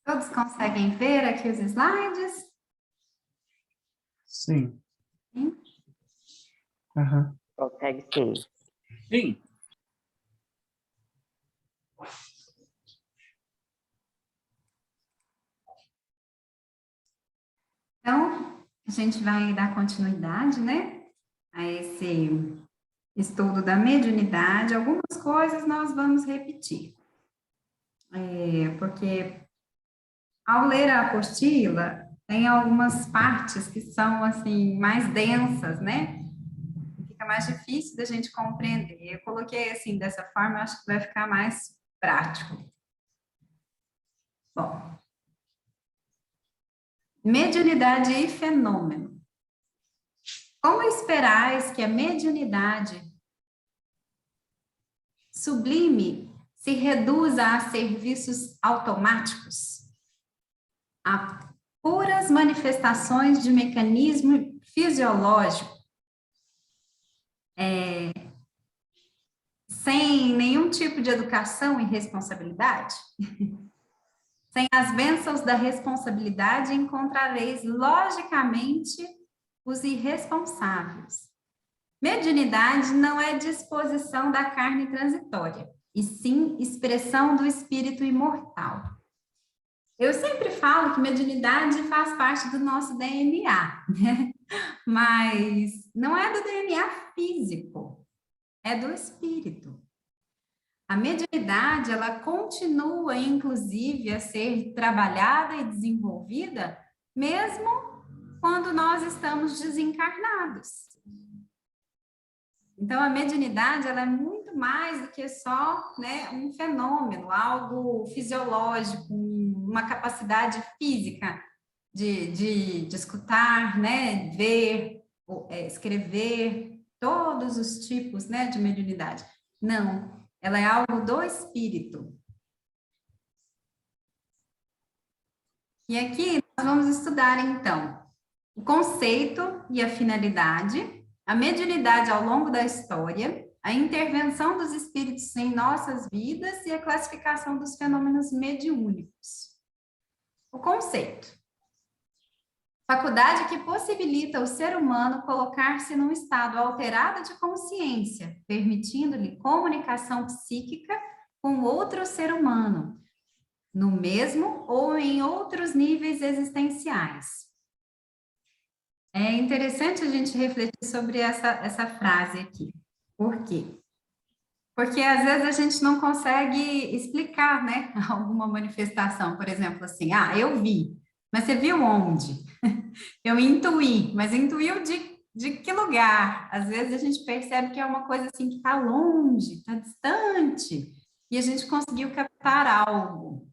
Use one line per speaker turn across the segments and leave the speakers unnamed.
Todos conseguem ver aqui os slides?
Sim.
Sim.
Aham.
Consegue sim.
Sim.
Então, a gente vai dar continuidade, né, a esse estudo da mediunidade. Algumas coisas nós vamos repetir, porque ao ler a apostila, tem algumas partes que são, assim, mais densas, né, fica mais difícil da gente compreender. Eu coloquei, assim, dessa forma, eu acho que vai ficar mais prático. Bom, mediunidade e fenômeno. Como esperais que a mediunidade sublime se reduza a serviços automáticos, a puras manifestações de mecanismo fisiológico, sem nenhum tipo de educação e responsabilidade? Sem as bênçãos da responsabilidade, encontrareis logicamente os irresponsáveis. Mediunidade não é disposição da carne transitória, e sim expressão do espírito imortal. Eu sempre falo que mediunidade faz parte do nosso DNA, né? Mas não é do DNA físico, é do espírito. A mediunidade, ela continua, inclusive, a ser trabalhada e desenvolvida, mesmo quando nós estamos desencarnados. Então, a mediunidade, ela é muito mais do que só, né, um fenômeno, algo fisiológico, uma capacidade física de escutar, né, ver, escrever, todos os tipos, né, de mediunidade. Não, ela é algo do espírito. E aqui nós vamos estudar, então, o conceito e a finalidade, a mediunidade ao longo da história, a intervenção dos espíritos em nossas vidas e a classificação dos fenômenos mediúnicos. O conceito. Faculdade que possibilita o ser humano colocar-se num estado alterado de consciência, permitindo-lhe comunicação psíquica com outro ser humano, no mesmo ou em outros níveis existenciais. É interessante a gente refletir sobre essa frase aqui. Por quê? Porque às vezes a gente não consegue explicar, né, alguma manifestação. Por exemplo, assim, eu vi, mas você viu onde? Eu intuí, mas intuiu de que lugar? Às vezes a gente percebe que é uma coisa assim que está longe, está distante, e a gente conseguiu captar algo.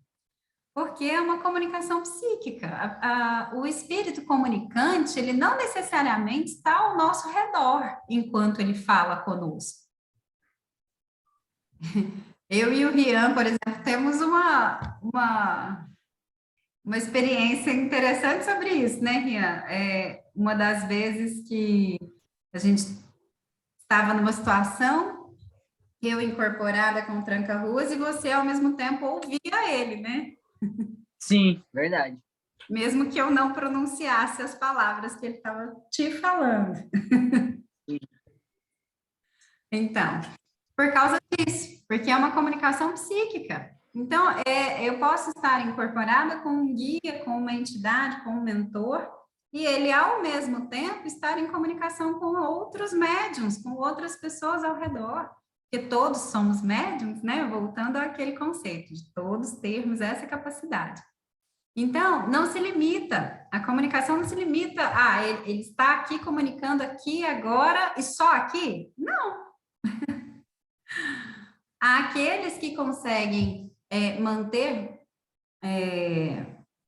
Porque é uma comunicação psíquica. O espírito comunicante, ele não necessariamente está ao nosso redor enquanto ele fala conosco. Eu e o Rian, por exemplo, temos uma experiência interessante sobre isso, né, Rian? Uma das vezes que a gente estava numa situação, eu incorporada com o tranca-ruas, e você, ao mesmo tempo, ouvia ele, né?
Sim, verdade.
Mesmo que eu não pronunciasse as palavras que ele estava te falando. Então, por causa disso, porque é uma comunicação psíquica. Então, eu posso estar incorporada com um guia, com uma entidade, com um mentor, e ele, ao mesmo tempo, estar em comunicação com outros médiums, com outras pessoas ao redor, porque todos somos médiums, né? Voltando àquele conceito de todos termos essa capacidade. Então, não se limita, a comunicação não se limita ele está aqui comunicando aqui, agora, e só aqui? Não. Há aqueles que conseguem manter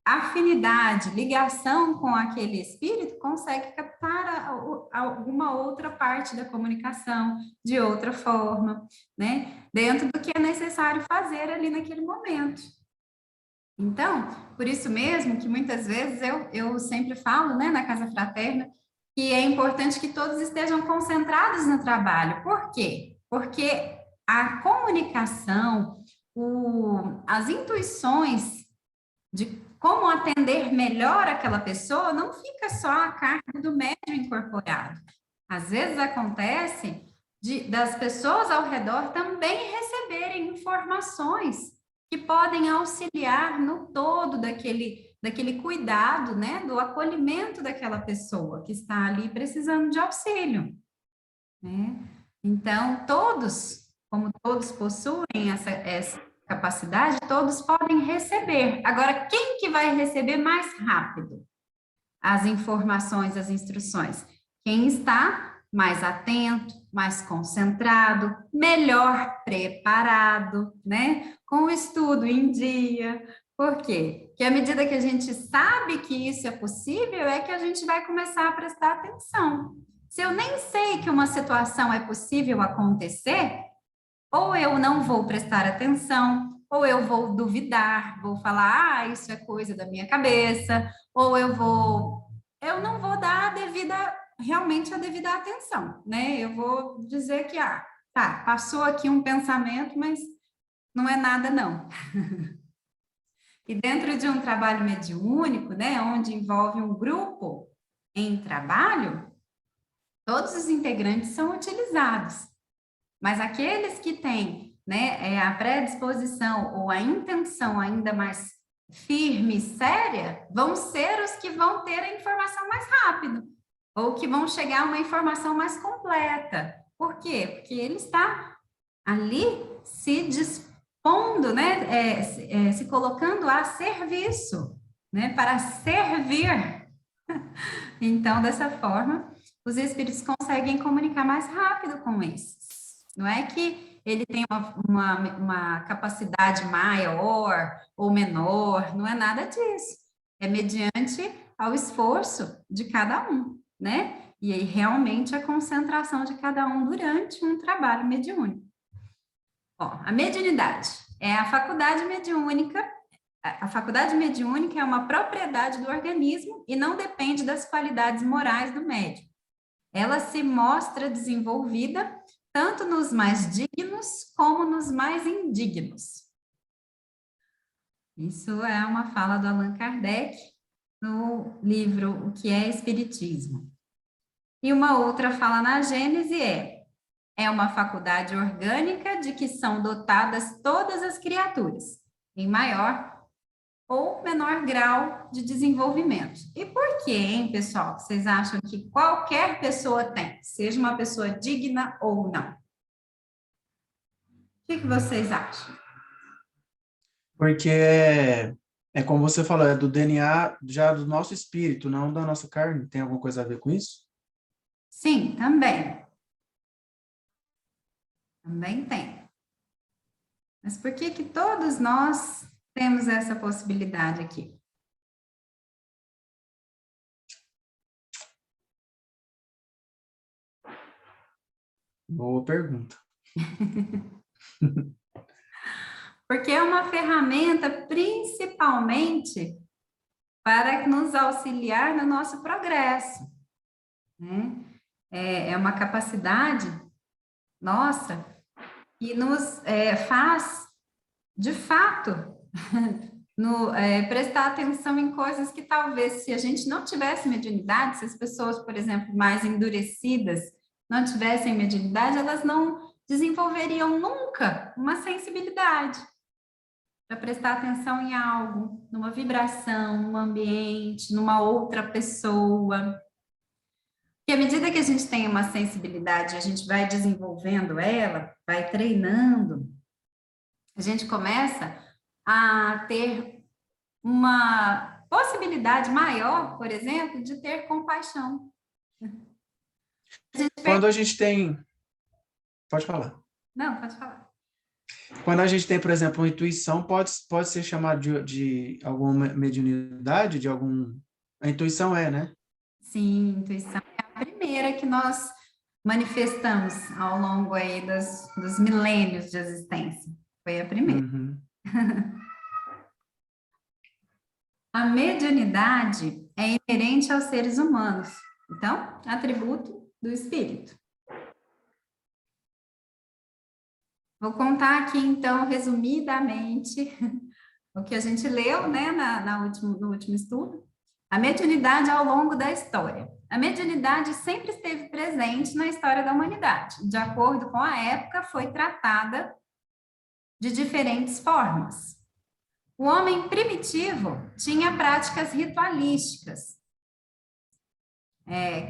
afinidade, ligação com aquele espírito, consegue captar alguma outra parte da comunicação de outra forma, né? Dentro do que é necessário fazer ali naquele momento. Então, por isso mesmo que muitas vezes eu sempre falo, né, na Casa Fraterna, que é importante que todos estejam concentrados no trabalho. Por quê? Porque a comunicação, as intuições de como atender melhor aquela pessoa, não fica só a carga do médium incorporado. Às vezes acontece das pessoas ao redor também receberem informações que podem auxiliar no todo daquele cuidado, né, do acolhimento daquela pessoa que está ali precisando de auxílio, né? Então, como todos possuem essa capacidade, todos podem receber. Agora, quem que vai receber mais rápido as informações, as instruções? Quem está mais atento, mais concentrado, melhor preparado, né? Com o estudo em dia. Por quê? Porque à medida que a gente sabe que isso é possível, é que a gente vai começar a prestar atenção. Se eu nem sei que uma situação é possível acontecer, ou eu não vou prestar atenção, ou eu vou duvidar, vou falar, isso é coisa da minha cabeça, ou eu não vou dar realmente a devida atenção, né? Eu vou dizer que, tá, passou aqui um pensamento, mas não é nada, não. E dentro de um trabalho mediúnico, né, onde envolve um grupo em trabalho, todos os integrantes são utilizados. Mas aqueles que têm, né, a predisposição ou a intenção ainda mais firme e séria, vão ser os que vão ter a informação mais rápido, ou que vão chegar a uma informação mais completa. Por quê? Porque ele está ali se dispondo, né, se colocando a serviço, né, para servir. Então, dessa forma, os espíritos conseguem comunicar mais rápido com esses. Não é que ele tem uma capacidade maior ou menor, não é nada disso. É mediante ao esforço de cada um, né? E aí, realmente, a concentração de cada um durante um trabalho mediúnico. Ó, a mediunidade é a faculdade mediúnica. A faculdade mediúnica é uma propriedade do organismo e não depende das qualidades morais do médium. Ela se mostra desenvolvida tanto nos mais dignos como nos mais indignos. Isso é uma fala do Allan Kardec no livro O que é Espiritismo. E uma outra fala na Gênese é uma faculdade orgânica de que são dotadas todas as criaturas, em maior ou menor grau de desenvolvimento. E por que, hein, pessoal? Vocês acham que qualquer pessoa tem, seja uma pessoa digna ou não? O que vocês acham?
Porque é como você falou, é do DNA já do nosso espírito, não da nossa carne. Tem alguma coisa a ver com isso?
Sim, também. Também tem. Mas por que todos nós temos essa possibilidade aqui?
Boa pergunta.
Porque é uma ferramenta principalmente para nos auxiliar no nosso progresso, né? É uma capacidade nossa que nos faz, de fato, prestar atenção em coisas que talvez, se a gente não tivesse mediunidade, se as pessoas, por exemplo, mais endurecidas não tivessem mediunidade, elas não desenvolveriam nunca uma sensibilidade para prestar atenção em algo, numa vibração, num ambiente, numa outra pessoa. Porque à medida que a gente tem uma sensibilidade, a gente vai desenvolvendo ela, vai treinando, a gente começa a ter uma possibilidade maior, por exemplo, de ter compaixão.
Quando a gente tem... Pode falar.
Não, pode falar.
Quando a gente tem, por exemplo, uma intuição, pode ser chamado de alguma mediunidade, de algum... A intuição né?
Sim, intuição é a primeira que nós manifestamos ao longo aí dos milênios de existência. Foi a primeira.
Uhum.
A mediunidade é inerente aos seres humanos. Então, atributo do espírito. Vou contar aqui, então, resumidamente, o que a gente leu, né, no último estudo, a mediunidade ao longo da história. A mediunidade sempre esteve presente na história da humanidade. De acordo com a época, foi tratada de diferentes formas. O homem primitivo tinha práticas ritualísticas,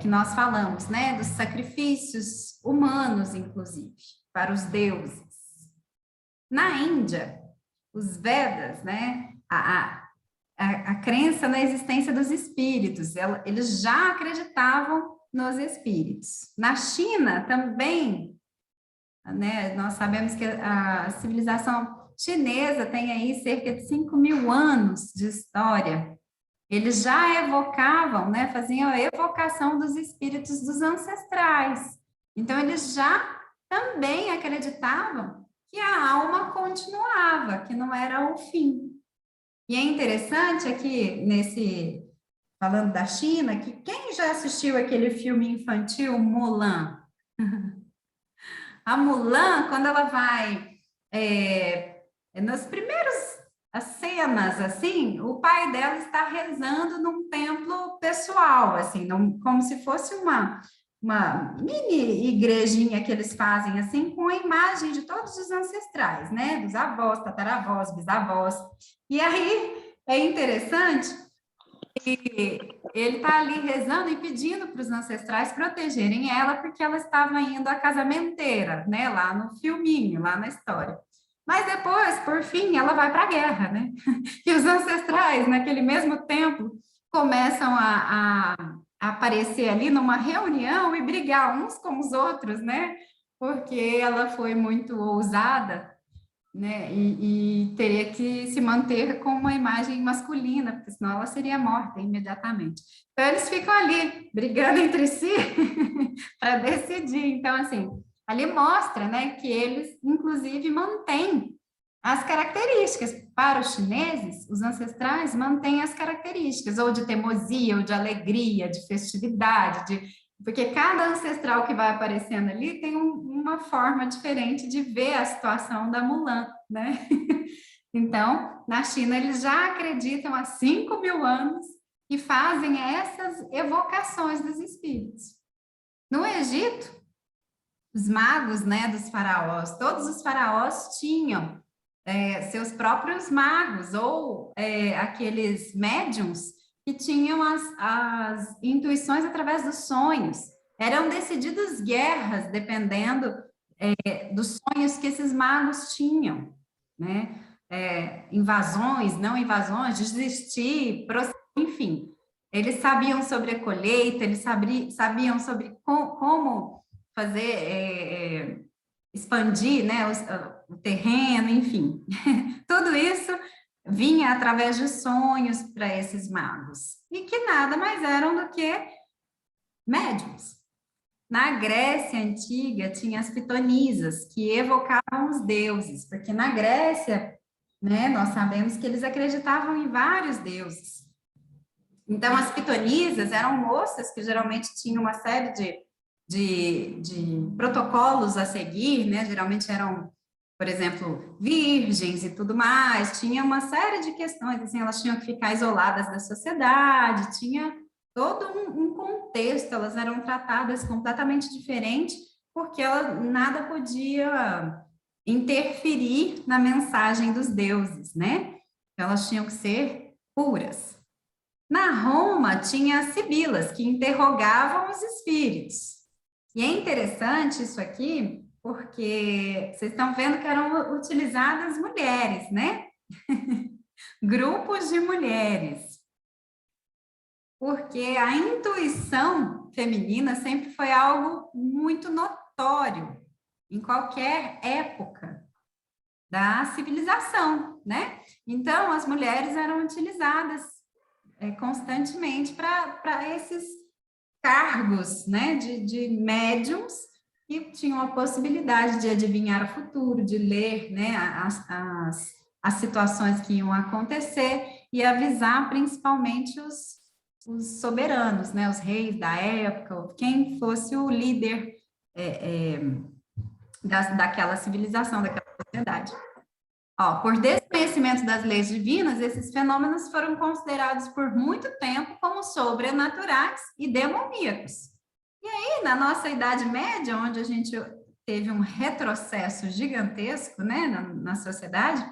que nós falamos, né, dos sacrifícios humanos, inclusive, para os deuses. Na Índia, os Vedas, né, a crença na existência dos espíritos, eles já acreditavam nos espíritos. Na China também, né, nós sabemos que a civilização chinesa tem aí cerca de 5.000 anos de história. Eles já evocavam, né, faziam a evocação dos espíritos dos ancestrais. Então, eles já também acreditavam que a alma continuava, que não era o fim. E é interessante aqui, falando da China, que quem já assistiu aquele filme infantil Mulan? A Mulan, quando ela vai nas primeiras cenas, assim, o pai dela está rezando num templo pessoal, assim, como se fosse uma mini igrejinha que eles fazem, assim, com a imagem de todos os ancestrais, né? Dos avós, tataravós, bisavós. E aí é interessante que ele está ali rezando e pedindo para os ancestrais protegerem ela, porque ela estava indo à casamenteira, né? Lá no filminho, lá na história. Mas depois, por fim, ela vai para a guerra, né? E os ancestrais, naquele mesmo tempo, começam a aparecer ali numa reunião e brigar uns com os outros, né? Porque ela foi muito ousada, né? E teria que se manter com uma imagem masculina, porque senão ela seria morta imediatamente. Então, eles ficam ali, brigando entre si para decidir. Então, assim, ali mostra, né, que eles, inclusive, mantêm as características. Para os chineses, os ancestrais mantêm as características, ou de teimosia, ou de alegria, de festividade, porque cada ancestral que vai aparecendo ali tem uma forma diferente de ver a situação da Mulan, né? Então, na China, eles já acreditam há 5.000 anos e fazem essas evocações dos espíritos. No Egito, os magos, né, dos faraós, todos os faraós tinham seus próprios magos, ou aqueles médiums que tinham as intuições através dos sonhos. Eram decididas guerras, dependendo dos sonhos que esses magos tinham, né? Invasões, não invasões, desistir, enfim. Eles sabiam sobre a colheita, eles sabiam sobre como fazer, expandir, né, o terreno, enfim. Tudo isso vinha através de sonhos para esses magos, e que nada mais eram do que médiums. Na Grécia Antiga, tinha as pitonisas, que evocavam os deuses, porque na Grécia, né, nós sabemos que eles acreditavam em vários deuses. Então, as pitonisas eram moças que geralmente tinham uma série de protocolos a seguir, né, geralmente eram, por exemplo, virgens e tudo mais, tinha uma série de questões, assim, elas tinham que ficar isoladas da sociedade, tinha todo um contexto, elas eram tratadas completamente diferente, porque nada podia interferir na mensagem dos deuses, né? Elas tinham que ser puras. Na Roma, tinha as sibilas, que interrogavam os espíritos. E é interessante isso aqui, porque vocês estão vendo que eram utilizadas mulheres, né? Grupos de mulheres. Porque a intuição feminina sempre foi algo muito notório em qualquer época da civilização, né? Então, as mulheres eram utilizadas constantemente para esses cargos, né, de médiums que tinham a possibilidade de adivinhar o futuro, de ler, né, as situações que iam acontecer e avisar principalmente os soberanos, né, os reis da época, quem fosse o líder daquela civilização, daquela sociedade. Ó, por desconhecimento das leis divinas, esses fenômenos foram considerados por muito tempo como sobrenaturais e demoníacos. E aí, na nossa Idade Média, onde a gente teve um retrocesso gigantesco, né, na sociedade,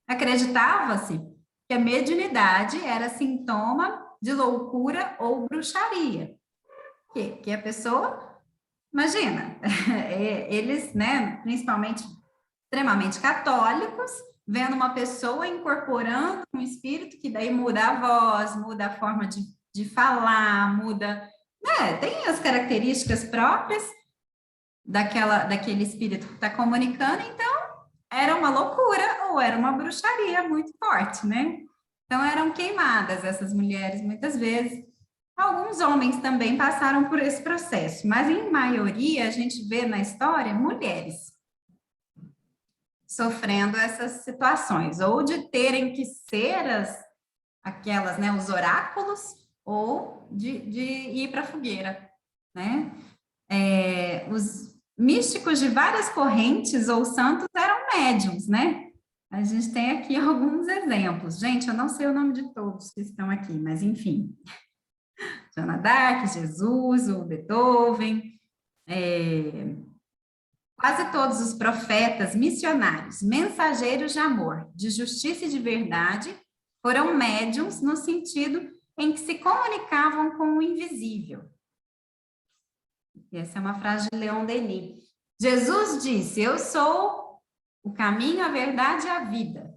acreditava-se que a mediunidade era sintoma de loucura ou bruxaria. Que a pessoa, imagina, eles, né, principalmente extremamente católicos, vendo uma pessoa incorporando um espírito que daí muda a voz, muda a forma de falar, muda, né, tem as características próprias daquele espírito que está comunicando, então era uma loucura ou era uma bruxaria muito forte, né? Então eram queimadas essas mulheres muitas vezes. Alguns homens também passaram por esse processo, mas em maioria a gente vê na história mulheres sofrendo essas situações, ou de terem que ser aquelas, né, os oráculos, ou de ir para a fogueira, né? Os místicos de várias correntes ou santos eram médiums, né? A gente tem aqui alguns exemplos. Gente, eu não sei o nome de todos que estão aqui, mas enfim. Joana d'Arc, Jesus, o Beethoven, quase todos os profetas, missionários, mensageiros de amor, de justiça e de verdade, foram médiums no sentido em que se comunicavam com o invisível. Essa é uma frase de Leon Denis. Jesus disse, eu sou o caminho, a verdade e a vida.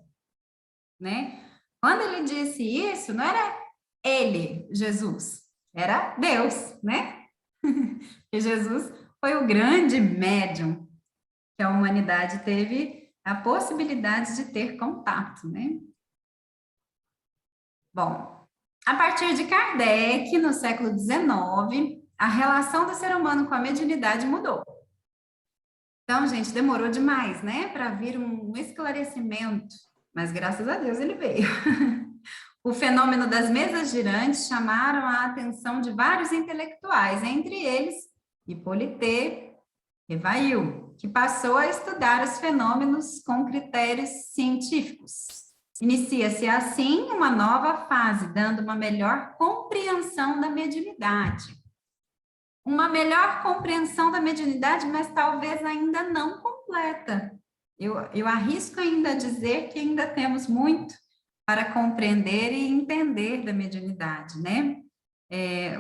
Né? Quando ele disse isso, não era ele, Jesus, era Deus, né? Porque Jesus foi o grande médium que a humanidade teve a possibilidade de ter contato, né? Bom, a partir de Kardec, no século XIX, a relação do ser humano com a mediunidade mudou. Então, gente, demorou demais, né, para vir um esclarecimento, mas graças a Deus ele veio. O fenômeno das mesas girantes chamaram a atenção de vários intelectuais, entre eles Hippolyte Revailles, que passou a estudar os fenômenos com critérios científicos. Inicia-se assim uma nova fase, dando uma melhor compreensão da mediunidade. Uma melhor compreensão da mediunidade, mas talvez ainda não completa. Eu arrisco ainda a dizer que ainda temos muito para compreender e entender da mediunidade, né?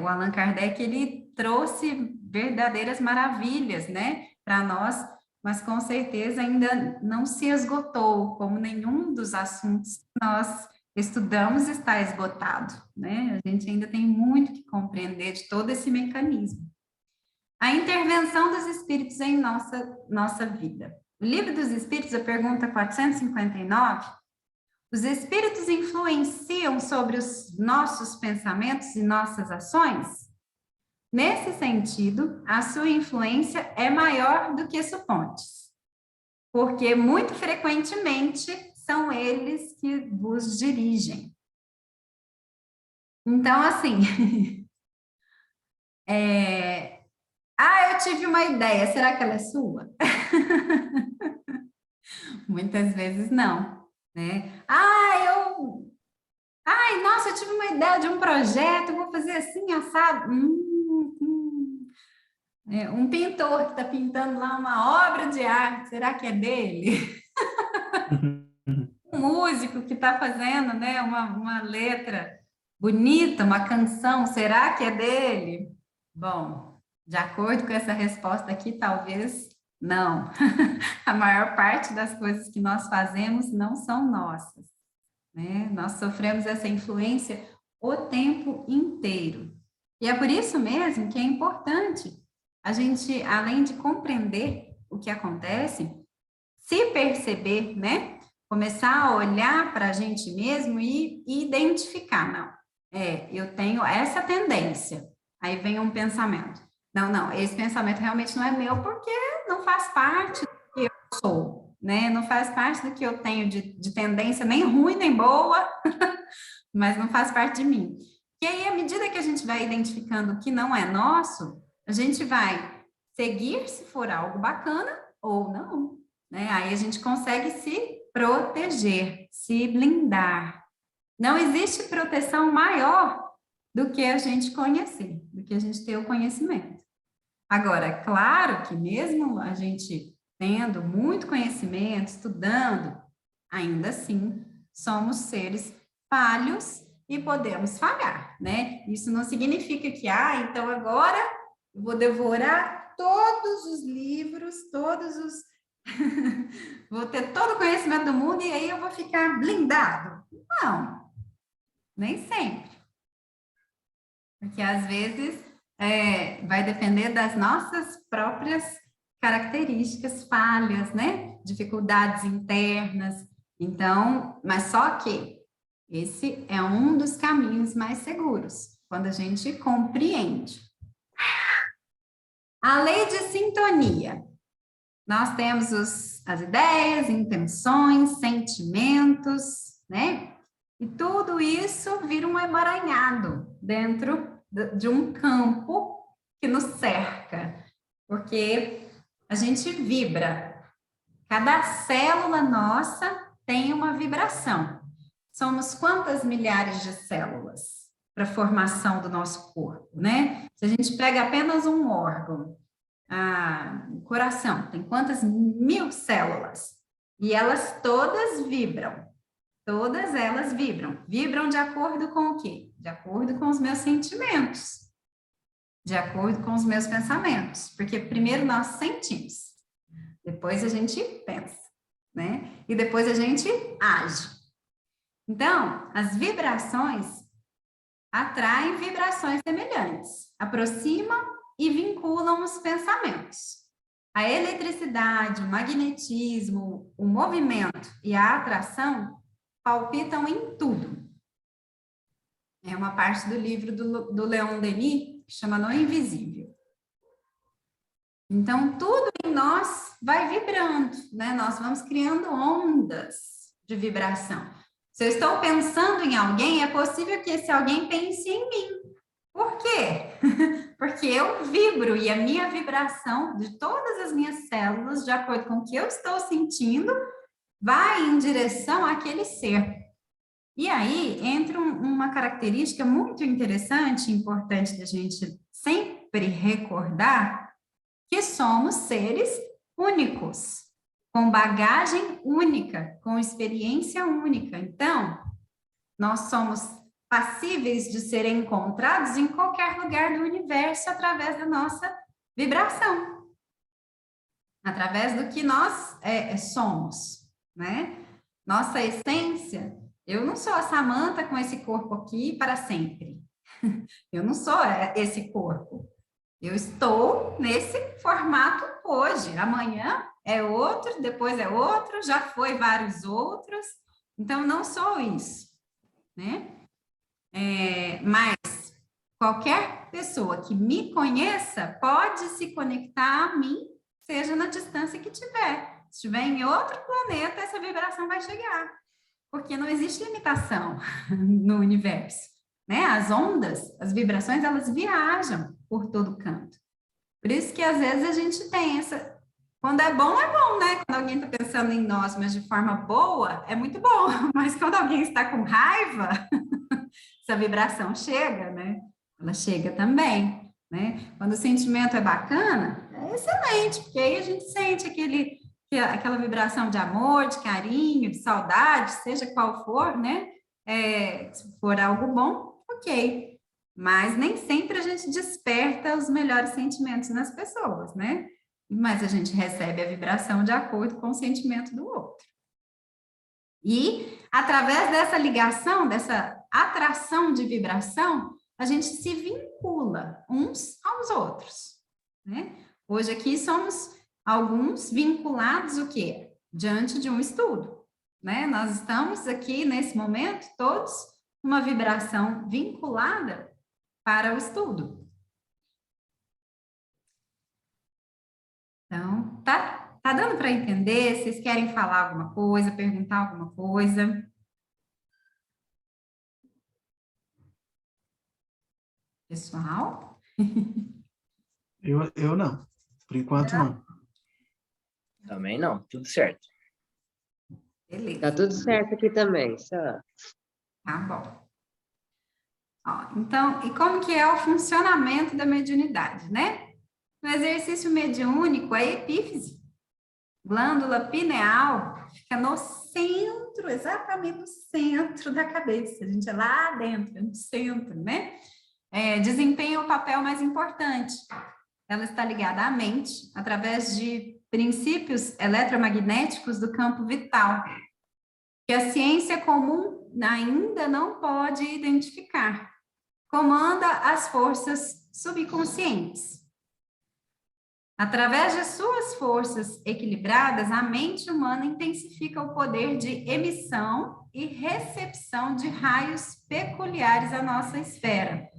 O Allan Kardec, ele trouxe verdadeiras maravilhas, né, para nós, mas com certeza ainda não se esgotou, como nenhum dos assuntos que nós estudamos está esgotado, né? A gente ainda tem muito que compreender de todo esse mecanismo. A intervenção dos espíritos em nossa vida. O Livro dos Espíritos, a pergunta 459, os espíritos influenciam sobre os nossos pensamentos e nossas ações? Nesse sentido, a sua influência é maior do que supontes, porque muito frequentemente são eles que vos dirigem. Então, assim, eu tive uma ideia, será que ela é sua? Muitas vezes não, né? Nossa, eu tive uma ideia de um projeto, vou fazer assim, assado. Um pintor que está pintando lá uma obra de arte, será que é dele? Um músico que está fazendo, né, uma letra bonita, uma canção, será que é dele? Bom, de acordo com essa resposta aqui, talvez não. A maior parte das coisas que nós fazemos não são nossas, né? Nós sofremos essa influência o tempo inteiro. E é por isso mesmo que é importante a gente, além de compreender o que acontece, se perceber, né? Começar a olhar para a gente mesmo e identificar, não, eu tenho essa tendência. Aí vem um pensamento. Não, esse pensamento realmente não é meu, porque não faz parte do que eu sou, né? Não faz parte do que eu tenho de tendência, nem ruim, nem boa, mas não faz parte de mim. E aí, à medida que a gente vai identificando o que não é nosso, a gente vai seguir se for algo bacana ou não, né? Aí a gente consegue se proteger, se blindar. Não existe proteção maior do que a gente conhecer, do que a gente ter o conhecimento. Agora, é claro que mesmo a gente tendo muito conhecimento, estudando, ainda assim somos seres falhos e podemos falhar, né? Isso não significa que, então agora eu vou devorar todos os livros, todos os... vou ter todo o conhecimento do mundo e aí eu vou ficar blindado. Não, nem sempre. Porque às vezes vai depender das nossas próprias características, falhas, né? Dificuldades internas. Então, mas só que esse é um dos caminhos mais seguros, quando a gente compreende. A lei de sintonia. Nós temos as ideias, intenções, sentimentos, né? E tudo isso vira um emaranhado dentro de um campo que nos cerca, porque a gente vibra. Cada célula nossa tem uma vibração. Somos quantas milhares de células para a formação do nosso corpo, né? Se a gente pega apenas um órgão, o coração, tem quantas 1000 células? E elas todas vibram. Todas elas vibram. Vibram de acordo com o quê? De acordo com os meus sentimentos. De acordo com os meus pensamentos. Porque primeiro nós sentimos. Depois a gente pensa, né? E depois a gente age. Então, as vibrações atraem vibrações semelhantes. Aproximam e vinculam os pensamentos. A eletricidade, o magnetismo, o movimento e a atração palpitam em tudo. É uma parte do livro do Leon Denis, que chama No Invisível. Então, tudo em nós vai vibrando, né? Nós vamos criando ondas de vibração. Se eu estou pensando em alguém, é possível que esse alguém pense em mim. Por quê? Porque eu vibro e a minha vibração de todas as minhas células, de acordo com o que eu estou sentindo, vai em direção àquele ser. E aí entra uma característica muito interessante e importante da gente sempre recordar, que somos seres únicos, com bagagem única, com experiência única. Então, nós somos passíveis de serem encontrados em qualquer lugar do universo através da nossa vibração, através do que nós somos, né? Nossa essência, eu não sou a Samantha com esse corpo aqui para sempre. Eu não sou esse corpo. Eu estou nesse formato hoje. Amanhã é outro, depois é outro, já foi vários outros. Então, não sou isso, né? Mas qualquer pessoa que me conheça pode se conectar a mim, seja na distância que tiver. Se estiver em outro planeta, essa vibração vai chegar. Porque não existe limitação no universo, né? As ondas, as vibrações, elas viajam por todo canto. Por isso que às vezes a gente tem essa... Quando é bom, né? Quando alguém está pensando em nós, mas de forma boa, é muito bom. Mas quando alguém está com raiva, essa vibração chega, né? Ela chega também, né? Quando o sentimento é bacana, é excelente, porque aí a gente sente aquela vibração de amor, de carinho, de saudade, seja qual for, né? Se for algo bom, ok. Mas nem sempre a gente desperta os melhores sentimentos nas pessoas, né? Mas a gente recebe a vibração de acordo com o sentimento do outro. E, através dessa ligação, dessa atração de vibração, a gente se vincula uns aos outros, né? Hoje aqui somos alguns vinculados o quê? Diante de um estudo, né? Nós estamos aqui, nesse momento, todos numa vibração vinculada para o estudo. Então, tá dando para entender? Vocês querem falar alguma coisa, perguntar alguma coisa? Pessoal?
Eu não. Por enquanto, não.
Também não, tudo certo.
Beleza.
Tá tudo certo aqui também, só.
Tá bom. Ó, então, e como que é o funcionamento da mediunidade, né? No exercício mediúnico, a epífise, glândula pineal, fica no centro, exatamente no centro da cabeça. A gente é lá dentro, no centro, né? Desempenha o papel mais importante. Ela está ligada à mente através de princípios eletromagnéticos do campo vital, que a ciência comum ainda não pode identificar. Comanda as forças subconscientes. Através de suas forças equilibradas, a mente humana intensifica o poder de emissão e recepção de raios peculiares à nossa esfera.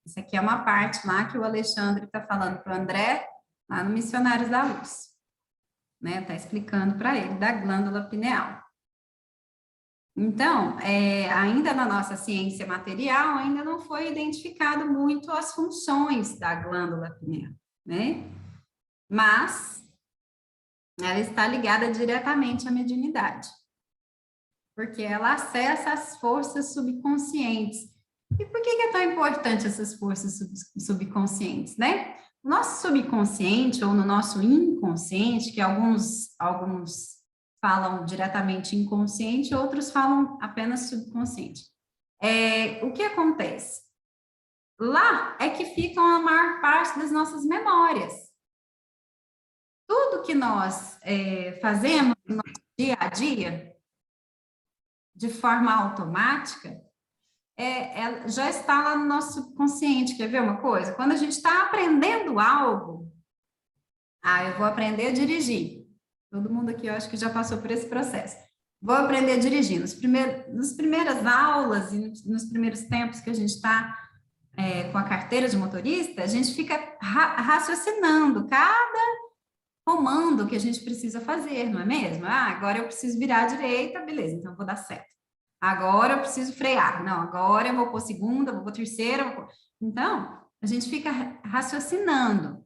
Isso aqui é uma parte lá que o Alexandre está falando para o André, lá no Missionários da Luz. Né? Está explicando para ele, da glândula pineal. Então, ainda na nossa ciência material, ainda não foi identificado muito as funções da glândula pineal, né? Mas ela está ligada diretamente à mediunidade, porque ela acessa as forças subconscientes. E por que é tão importante essas forças subconscientes, né? O nosso subconsciente ou no nosso inconsciente, que alguns falam diretamente inconsciente, outros falam apenas subconsciente. O que acontece? Lá é que ficam a maior parte das nossas memórias. Tudo que nós fazemos no nosso dia a dia, de forma automática, já está lá no nosso subconsciente. Quer ver uma coisa? Quando a gente está aprendendo algo, eu vou aprender a dirigir. Todo mundo aqui, eu acho que já passou por esse processo. Vou aprender a dirigir. Nas primeiras aulas e nos primeiros tempos que a gente está com a carteira de motorista, a gente fica raciocinando cada comando que a gente precisa fazer, não é mesmo? Agora eu preciso virar à direita, beleza, então eu vou dar certo. Agora eu preciso frear. Não, agora eu vou pôr segunda, vou pôr terceira. Então, a gente fica raciocinando.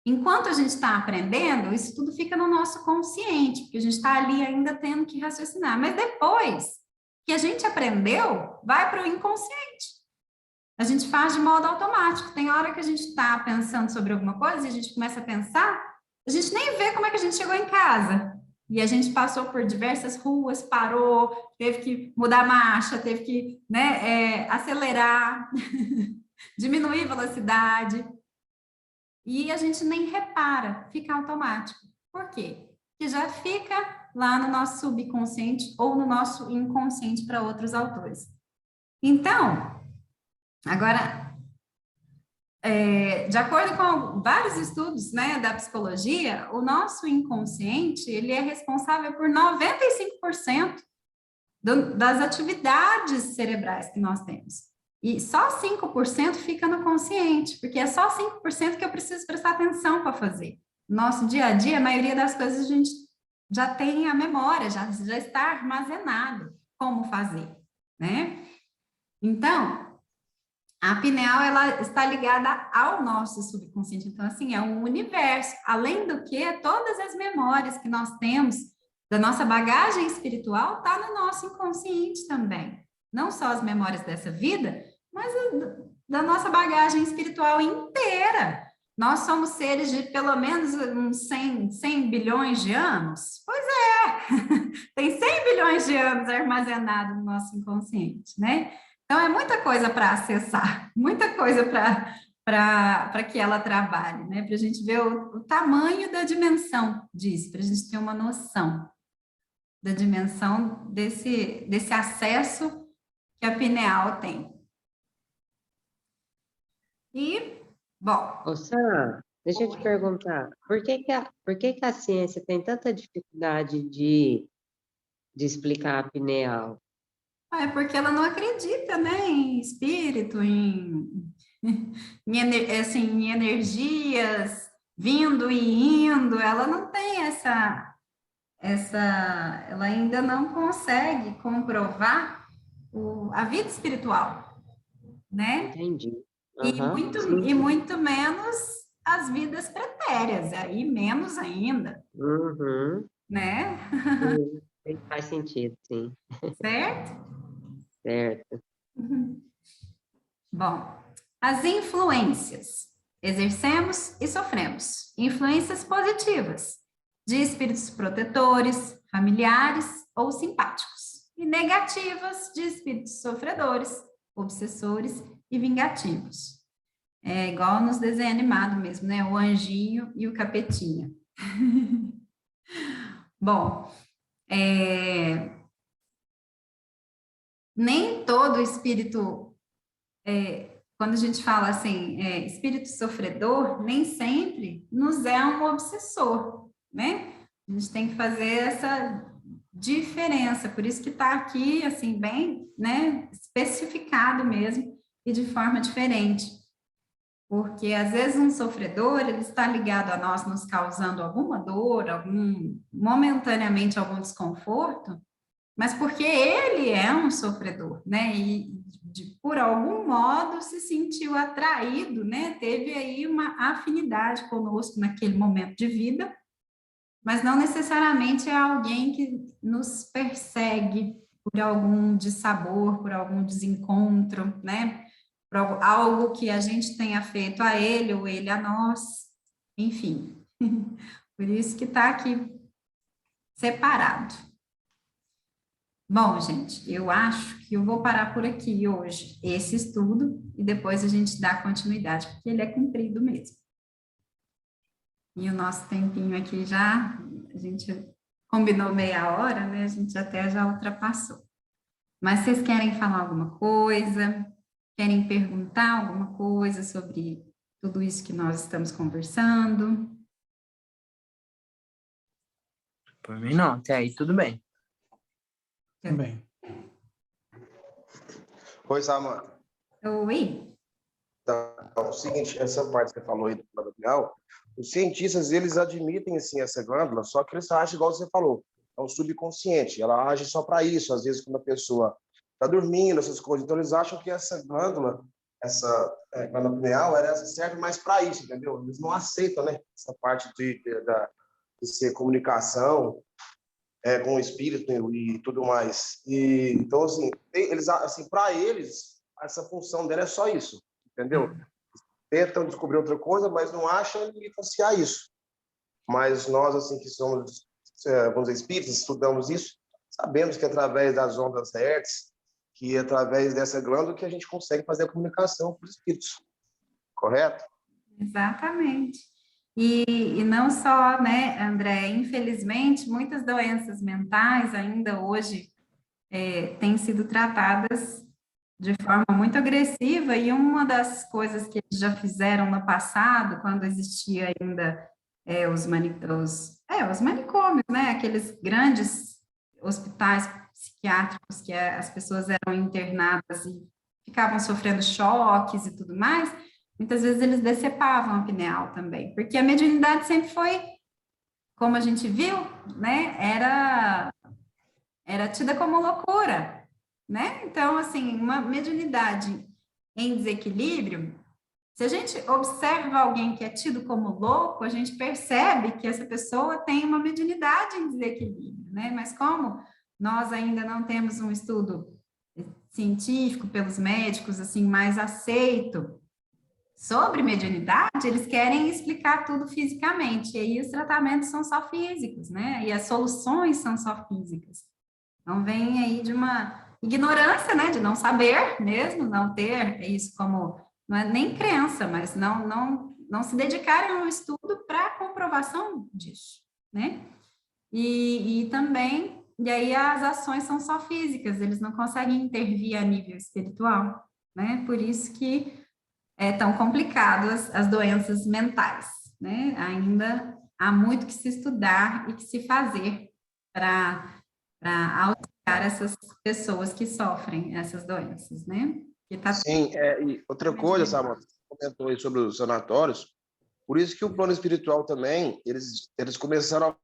Enquanto a gente está aprendendo, isso tudo fica no nosso consciente, porque a gente está ali ainda tendo que raciocinar. Mas depois que a gente aprendeu, vai para o inconsciente. A gente faz de modo automático. Tem hora que a gente está pensando sobre alguma coisa e a gente começa a pensar, a gente nem vê como é que a gente chegou em casa. E a gente passou por diversas ruas, parou, teve que mudar a marcha, teve que acelerar, diminuir a velocidade. E a gente nem repara, fica automático. Por quê? Porque já fica lá no nosso subconsciente ou no nosso inconsciente para outros autores. Então, agora, de acordo com vários estudos, né, da psicologia, o nosso inconsciente, ele é responsável por 95% das atividades cerebrais que nós temos. E só 5% fica no consciente, porque é só 5% que eu preciso prestar atenção para fazer. Nosso dia a dia, a maioria das coisas a gente já tem a memória, já está armazenado como fazer, né? Então, a pineal, ela está ligada ao nosso subconsciente. Então, assim, é um universo. Além do que, todas as memórias que nós temos da nossa bagagem espiritual está no nosso inconsciente também. Não só as memórias dessa vida, mas da nossa bagagem espiritual inteira. Nós somos seres de pelo menos uns 100 bilhões de anos? Pois é, tem 100 bilhões de anos armazenado no nosso inconsciente, né? Então, é muita coisa para acessar, muita coisa para que ela trabalhe, né? Para a gente ver o tamanho da dimensão disso, para a gente ter uma noção da dimensão desse acesso que a pineal tem. E, bom...
Ô, Sam, deixa eu te perguntar, por que que a ciência tem tanta dificuldade de explicar a pineal?
É porque ela não acredita, né, em espírito, em energias vindo e indo, ela não tem ela ainda não consegue comprovar a vida espiritual, né?
Entendi.
E muito menos as vidas pretérias, aí menos ainda.
Uhum.
né?
Faz sentido, sim.
Certo?
Certo.
Bom, as influências. Exercemos e sofremos. Influências positivas, de espíritos protetores, familiares ou simpáticos. E negativas, de espíritos sofredores, obsessores e vingativos. É igual nos desenhos animados mesmo, né? O anjinho e o capetinha. Bom, nem todo espírito, quando a gente fala assim, espírito sofredor, nem sempre nos é um obsessor, né? A gente tem que fazer essa diferença, por isso que está aqui, assim, bem, né, especificado mesmo e de forma diferente. Porque às vezes um sofredor, ele está ligado a nós, nos causando alguma dor, momentaneamente algum desconforto, mas porque ele é um sofredor, né? E por algum modo se sentiu atraído, né? Teve aí uma afinidade conosco naquele momento de vida, mas não necessariamente é alguém que nos persegue por algum dissabor, por algum desencontro, né? Por algo que a gente tenha feito a ele ou ele a nós, enfim. Por isso que está aqui separado. Bom, gente, eu acho que eu vou parar por aqui hoje, esse estudo, e depois a gente dá continuidade, porque ele é comprido mesmo. E o nosso tempinho aqui já, a gente combinou meia hora, né? A gente até já ultrapassou. Mas vocês querem falar alguma coisa? Querem perguntar alguma coisa sobre tudo isso que nós estamos conversando?
Por mim não, até aí tudo bem.
Também.
Oi, Samara.
Oi?
Então, o seguinte, essa parte que você falou aí do plano real, os cientistas, eles admitem, assim, essa glândula, só que eles acham, igual você falou, é um subconsciente, ela age só para isso, às vezes quando a pessoa está dormindo, essas coisas, então eles acham que essa glândula, glândula pineal, ela serve mais para isso, entendeu? Eles não aceitam, né, essa parte de ser comunicação, com o espírito e tudo mais. E, então, assim, eles, assim, para eles, essa função dela é só isso, entendeu? Tentam descobrir outra coisa, mas não acham evidenciar isso. Mas nós, assim, que somos, vamos dizer, espíritos, estudamos isso, sabemos que através das ondas Hertz, que através dessa glândula que a gente consegue fazer a comunicação com os espíritos. Correto?
Exatamente. E não só, né, André, infelizmente, muitas doenças mentais ainda hoje têm sido tratadas de forma muito agressiva, e uma das coisas que eles já fizeram no passado, quando existia ainda os manicômios, né, aqueles grandes hospitais psiquiátricos que as pessoas eram internadas e ficavam sofrendo choques e tudo mais, muitas vezes eles decepavam a pineal também, porque a mediunidade sempre foi, como a gente viu, né, era tida como loucura, né? Então, assim, uma mediunidade em desequilíbrio, se a gente observa alguém que é tido como louco, a gente percebe que essa pessoa tem uma mediunidade em desequilíbrio, né? Mas como nós ainda não temos um estudo científico pelos médicos, assim, mais aceito sobre mediunidade, eles querem explicar tudo fisicamente, e aí os tratamentos são só físicos, né? E as soluções são só físicas. Então, vem aí de uma ignorância, né? De não saber mesmo, não ter isso como, não é nem crença, mas não se dedicarem ao estudo para a comprovação disso, né? E também, e aí as ações são só físicas, eles não conseguem intervir a nível espiritual, né? Por isso que é tão complicado as doenças mentais, né? Ainda há muito que se estudar e que se fazer para auxiliar essas pessoas que sofrem essas doenças, né?
Sim, e outra coisa, Samara, você comentou aí sobre os sanatórios, por isso que o plano espiritual também, eles começaram a